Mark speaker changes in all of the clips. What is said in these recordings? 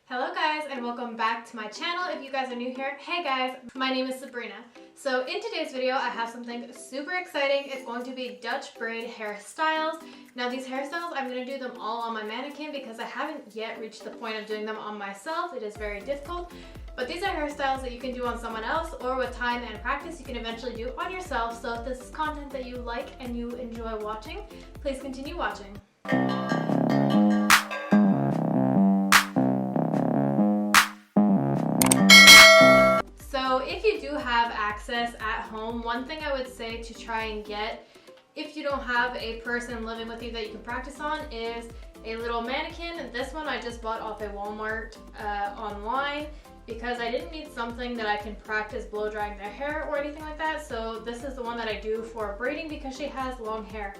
Speaker 1: Hello guys and welcome back to my channel. If you guys are new here, hey guys, my name is Sabrina. So in today's video I have something super exciting. It's going to be Dutch braid hairstyles. Now these hairstyles, I'm going to do them all on my mannequin because I haven't yet reached the point of doing them on myself. It is very difficult. But these are hairstyles that you can do on someone else, or with time and practice you can eventually do on yourself. So if this is content that you like and you enjoy watching, please continue watching. So if you do have access at home, one thing I would say to try and get, if you don't have a person living with you that you can practice on, is a little mannequin. This one I just bought off a Walmart online because I didn't need something that I can practice blow drying their hair or anything like that. So this is the one that I do for braiding because she has long hair.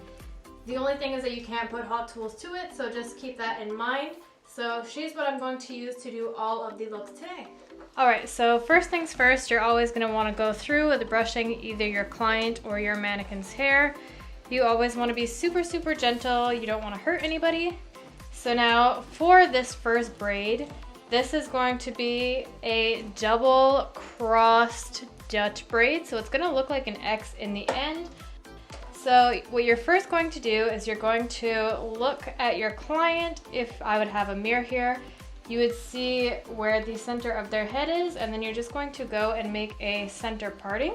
Speaker 1: The only thing is that you can't put hot tools to it, so just keep that in mind. So she's what I'm going to use to do all of the looks today. Alright, so first things first, you're always going to want to go through with brushing either your client or your mannequin's hair. You always want to be super gentle. You don't want to hurt anybody. So now for this first braid, this is going to be a double crossed Dutch braid. So it's going to look like an X in the end. So what you're first going to do is you're going to look at your client. If I would have a mirror here, you would see where the center of their head is, and then you're just going to go and make a center parting.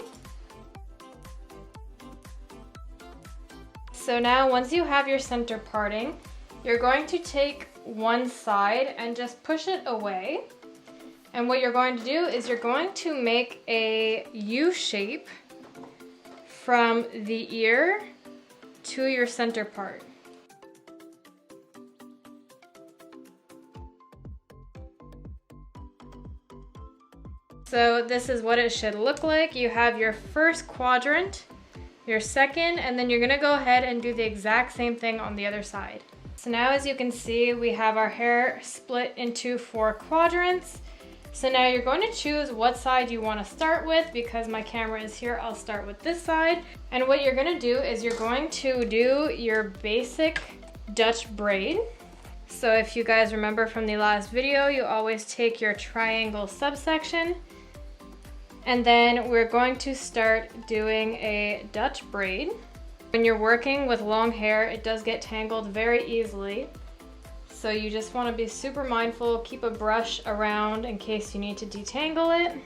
Speaker 1: So now once you have your center parting, you're going to take one side and just push it away. And what you're going to do is you're going to make a U shape from the ear to your center part. So this is what it should look like. You have your first quadrant, your second, and then you're gonna go ahead and do the exact same thing on the other side. So now as you can see, we have our hair split into 4 quadrants. So now you're going to choose what side you want to start with. Because my camera is here, I'll start with this side. And what you're going to do is you're going to do your basic Dutch braid. So if you guys remember from the last video, you always take your triangle subsection. And then we're going to start doing a Dutch braid. When you're working with long hair, it does get tangled very easily. So you just want to be super mindful, keep a brush around in case you need to detangle it.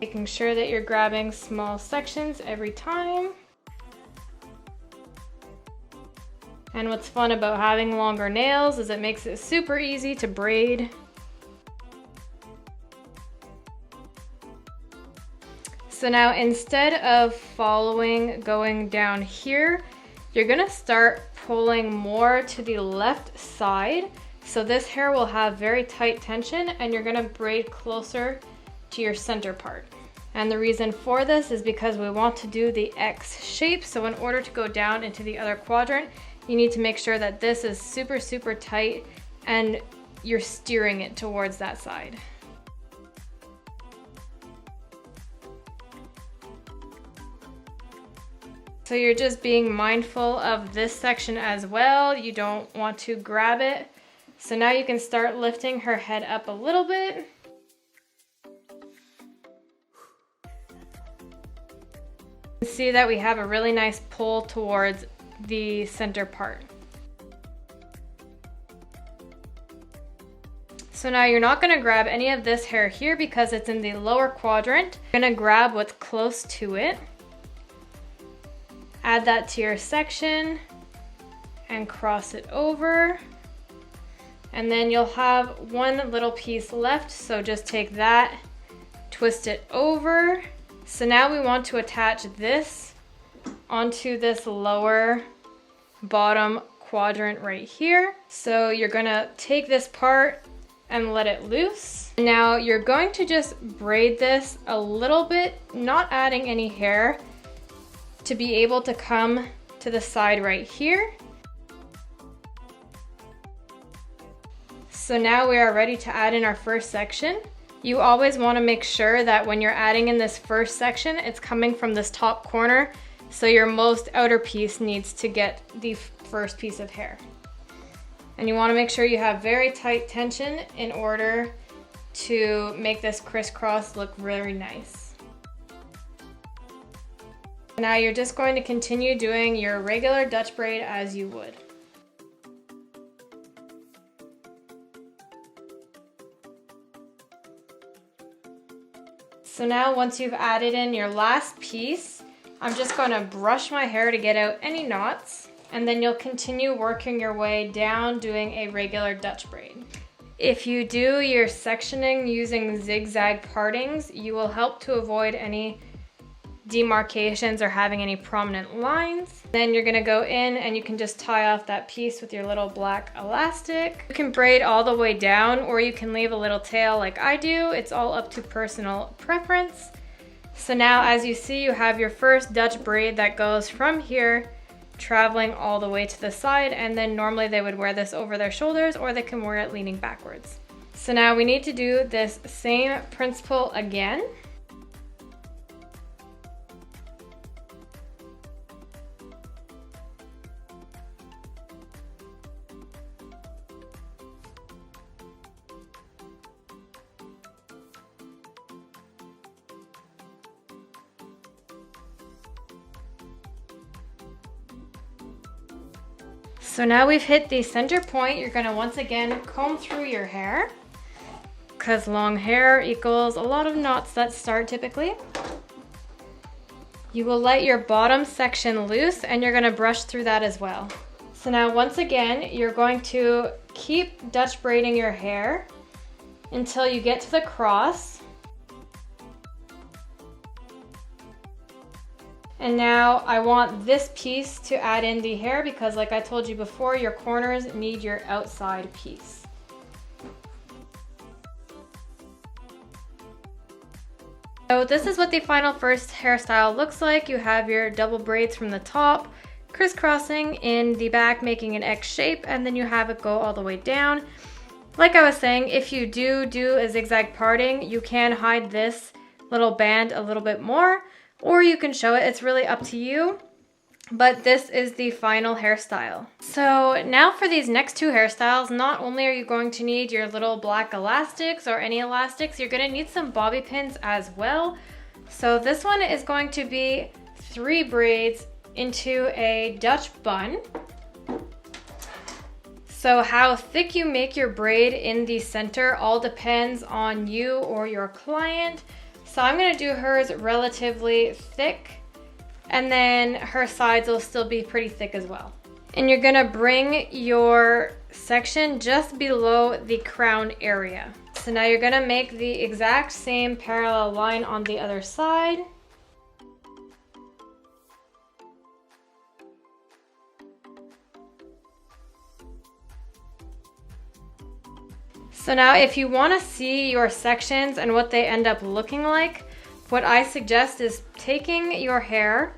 Speaker 1: Making sure that you're grabbing small sections every time. And what's fun about having longer nails is it makes it super easy to braid. So now instead of going down here, you're gonna start pulling more to the left side. So this hair will have very tight tension and you're gonna braid closer to your center part. And the reason for this is because we want to do the X shape. So in order to go down into the other quadrant, you need to make sure that this is super tight and you're steering it towards that side. So you're just being mindful of this section as well. You don't want to grab it. So now you can start lifting her head up a little bit. See that we have a really nice pull towards the center part. So now you're not going to grab any of this hair here because it's in the lower quadrant. You're going to grab what's close to it. Add that to your section and cross it over. And then you'll have one little piece left, so just take that, twist it over. So now we want to attach this onto this lower bottom quadrant right here. So you're gonna take this part and let it loose. Now you're going to just braid this a little bit, not adding any hair, to be able to come to the side right here. So now we are ready to add in our first section. You always want to make sure that when you're adding in this first section, it's coming from this top corner. So your most outer piece needs to get the first piece of hair. And you want to make sure you have very tight tension in order to make this crisscross look really nice. Now you're just going to continue doing your regular Dutch braid as you would. So now once you've added in your last piece, I'm just going to brush my hair to get out any knots, and then you'll continue working your way down doing a regular Dutch braid. If you do your sectioning using zigzag partings, you will help to avoid any demarcations or having any prominent lines. Then you're gonna go in and you can just tie off that piece with your little black elastic. You can braid all the way down, or you can leave a little tail like I do. It's all up to personal preference. So now as you see, you have your first Dutch braid that goes from here traveling all the way to the side, and then normally they would wear this over their shoulders, or they can wear it leaning backwards. So now we need to do this same principle again. So now we've hit the center point. You're gonna once again comb through your hair, because long hair equals a lot of knots that start typically. You will let your bottom section loose, and you're gonna brush through that as well. So now once again, you're going to keep Dutch braiding your hair until you get to the cross. And now I want this piece to add in the hair, because like I told you before, your corners need your outside piece. So this is what the final first hairstyle looks like. You have your double braids from the top, crisscrossing in the back, making an X shape, and then you have it go all the way down. Like I was saying, if you do a zigzag parting, you can hide this little band a little bit more, or you can show it. It's really up to you, but this is the final hairstyle. So now for these next two hairstyles, not only are you going to need your little black elastics or any elastics, you're gonna need some bobby pins as well. So this one is going to be 3 braids into a Dutch bun. So how thick you make your braid in the center all depends on you or your client. So I'm gonna do hers relatively thick, and then her sides will still be pretty thick as well. And you're gonna bring your section just below the crown area. So now you're gonna make the exact same parallel line on the other side. So now if you want to see your sections and what they end up looking like, what I suggest is taking your hair,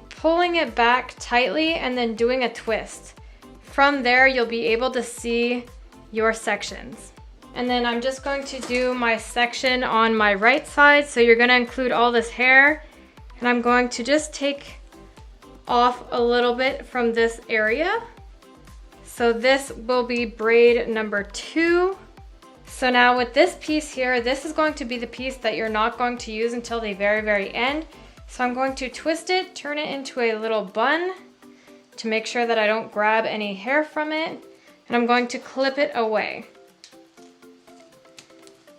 Speaker 1: pulling it back tightly, and then doing a twist. From there, you'll be able to see your sections. And then I'm just going to do my section on my right side. So you're going to include all this hair, and I'm going to just take off a little bit from this area. So this will be braid number 2. So now with this piece here, this is going to be the piece that you're not going to use until the very, very end. So I'm going to twist it, turn it into a little bun to make sure that I don't grab any hair from it. And I'm going to clip it away.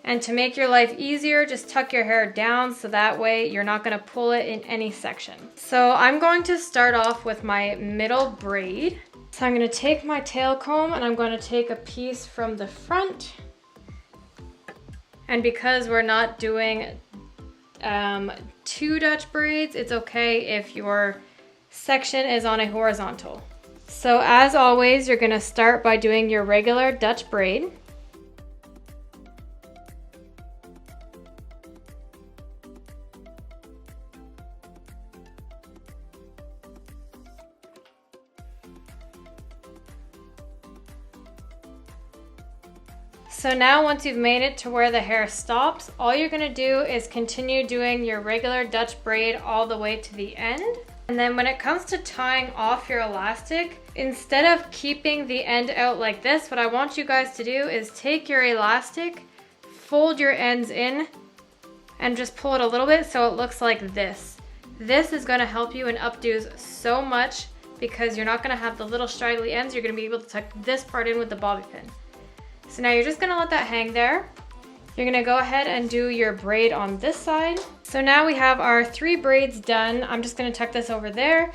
Speaker 1: And to make your life easier, just tuck your hair down so that way you're not gonna pull it in any section. So I'm going to start off with my middle braid. So I'm gonna take my tail comb and I'm gonna take a piece from the front. And because we're not doing 2 Dutch braids, it's okay if your section is on a horizontal. So as always, you're gonna start by doing your regular Dutch braid. So now once you've made it to where the hair stops, all you're gonna do is continue doing your regular Dutch braid all the way to the end. And then when it comes to tying off your elastic, instead of keeping the end out like this, what I want you guys to do is take your elastic, fold your ends in, and just pull it a little bit so it looks like this. This is gonna help you in updos so much because you're not gonna have the little straggly ends. You're gonna be able to tuck this part in with the bobby pin. So now you're just gonna let that hang there. You're gonna go ahead and do your braid on this side. So now we have our 3 braids done. I'm just gonna tuck this over there.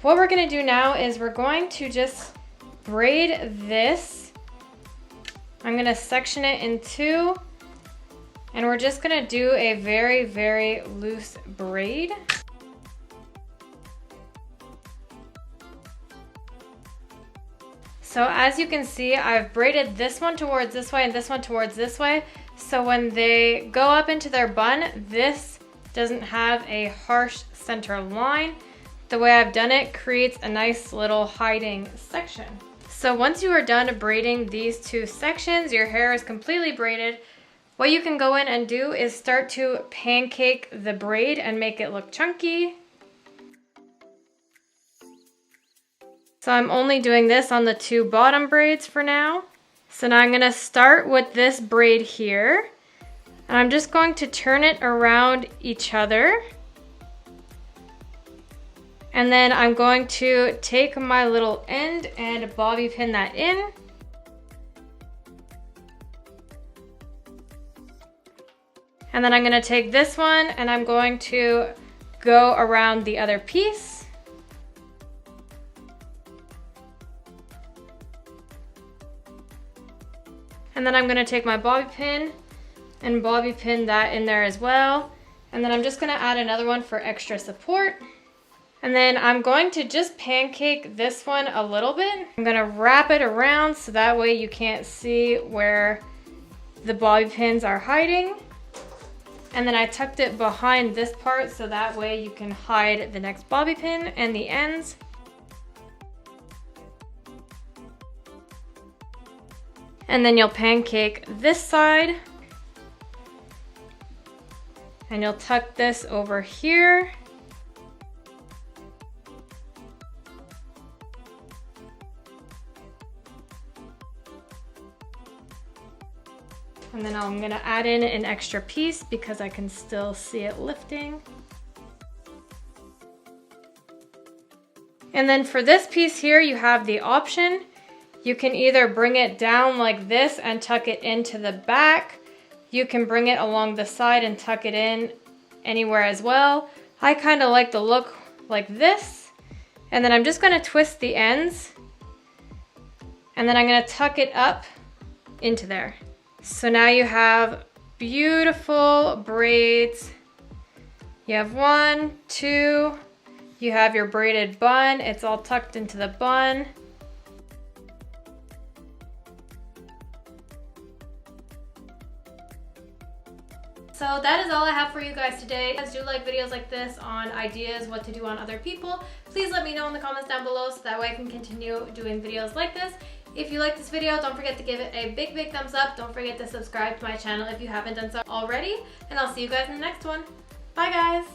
Speaker 1: What we're gonna do now is we're going to just braid this. I'm gonna section it in 2, and we're just gonna do a very, very loose braid. So as you can see, I've braided this one towards this way and this one towards this way. So when they go up into their bun, this doesn't have a harsh center line. The way I've done it creates a nice little hiding section. So once you are done braiding these 2 sections, your hair is completely braided. What you can go in and do is start to pancake the braid and make it look chunky. So I'm only doing this on the 2 bottom braids for now. So now I'm gonna start with this braid here. And I'm just going to turn it around each other. And then I'm going to take my little end and bobby pin that in. And then I'm gonna take this one and I'm going to go around the other piece. And then I'm gonna take my bobby pin and bobby pin that in there as well. And then I'm just gonna add another one for extra support. And then I'm going to just pancake this one a little bit. I'm gonna wrap it around so that way you can't see where the bobby pins are hiding. And then I tucked it behind this part so that way you can hide the next bobby pin and the ends. And then you'll pancake this side. And you'll tuck this over here. And then I'm gonna add in an extra piece because I can still see it lifting. And then for this piece here, you have the option. You can either bring it down like this and tuck it into the back. You can bring it along the side and tuck it in anywhere as well. I kind of like the look like this. And then I'm just gonna twist the ends. And then I'm gonna tuck it up into there. So now you have beautiful braids. You have 1, 2, you have your braided bun. It's all tucked into the bun. So that is all I have for you guys today. If you guys do like videos like this on ideas what to do on other people, please let me know in the comments down below so that way I can continue doing videos like this. If you like this video, don't forget to give it a big, big thumbs up. Don't forget to subscribe to my channel if you haven't done so already. And I'll see you guys in the next one. Bye guys!